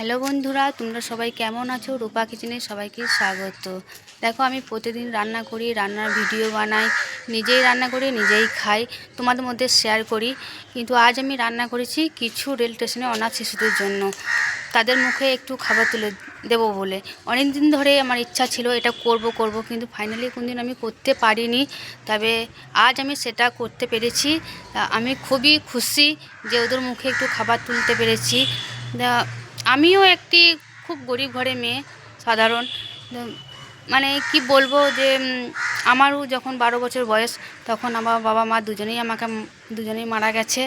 Hello বন্ধুরা, তোমরা সবাই কেমন আছো? রূপা কিচেনে সবাইকে স্বাগত। দেখো, আমি প্রতিদিন রান্না করি, রান্নার ভিডিও বানাই, নিজেই রান্না করি, নিজেই খাই, তোমাদের মধ্যে শেয়ার করি। কিন্তু আজ আমি রান্না করেছি কিছু রেল স্টেশনে অনাথ শিশুদের জন্য, তাদের মুখে একটু খাবার তুলে দেবো বলে। অনেক দিন ধরে আমার ইচ্ছা ছিল এটা করব, কিন্তু ফাইনালি কোনদিন আমি করতে পারিনি। তবে আজ আমি সেটা করতে পেরেছি। আমি খুবই খুশি যে ওদের মুখে একটু খাবার তুলতে পেরেছি। আমিও একটি খুব গরিব ঘরের মেয়ে, সাধারণ। মানে কি বলবো যে আমারও যখন 12 বছর বয়স, তখন আমার বাবা মা দুজনেই মারা গেছে।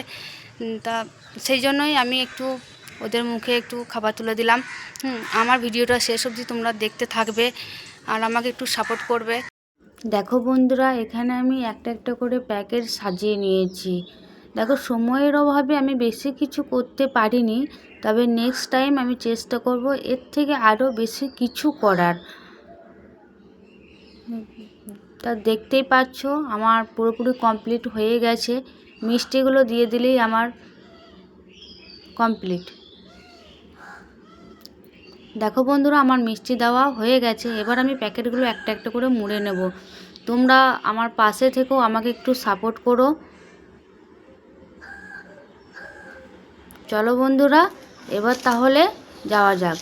তা সেই জন্যই আমি একটু ওদের মুখে একটু খাবার তুলে দিলাম। আমার ভিডিওটা শেষ অবধি তোমরা দেখতে থাকবে আর আমাকে একটু সাপোর্ট করবে। দেখো বন্ধুরা, এখানে আমি একটা একটা করে প্যাকেট সাজিয়ে নিয়েছি। দেখো, সময়ের অভাবে আমি বেশি কিছু করতে পারিনি, তবে নেক্সট টাইম আমি চেষ্টা করব এর থেকে আরও বেশি কিছু করার। তা দেখতেই পাচ্ছ আমার পুরোপুরি কমপ্লিট হয়ে গেছে। মিষ্টিগুলো দিয়ে দিলেই আমার কমপ্লিট। দেখো বন্ধুরা, আমার মিষ্টি দেওয়া হয়ে গেছে। এবার আমি প্যাকেটগুলো একটা একটা করে মুড়ে নেব। তোমরা আমার পাশে থেকেও আমাকে একটু সাপোর্ট করো। চলো বন্ধুরা, এবার তাহলে যাওয়া যাক।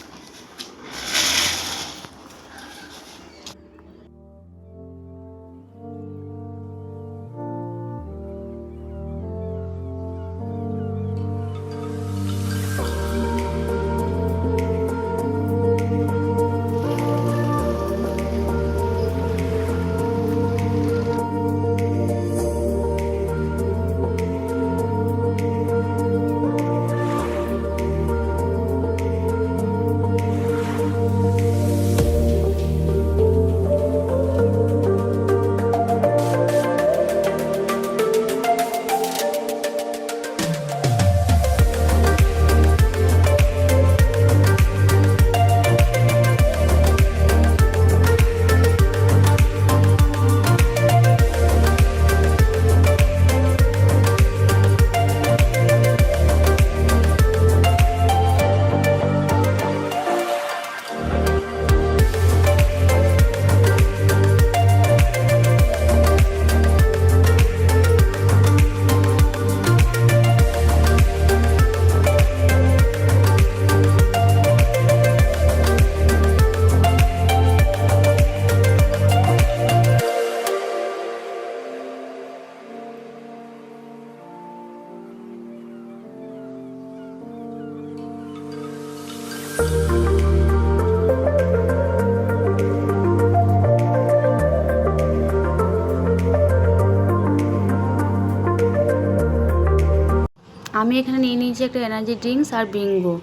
আমি এখানে নিয়ে নিয়েছি একটা এনার্জি ড্রিঙ্কস আর বিঙ্গো।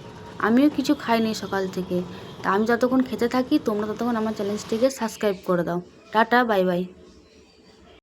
আমিও কিছু খাইনি সকাল থেকে। তা আমি যতক্ষণ খেতে থাকি, তোমরা ততক্ষণ আমার চ্যানেলটিকে সাবস্ক্রাইব করে দাও। Tata, bye bye.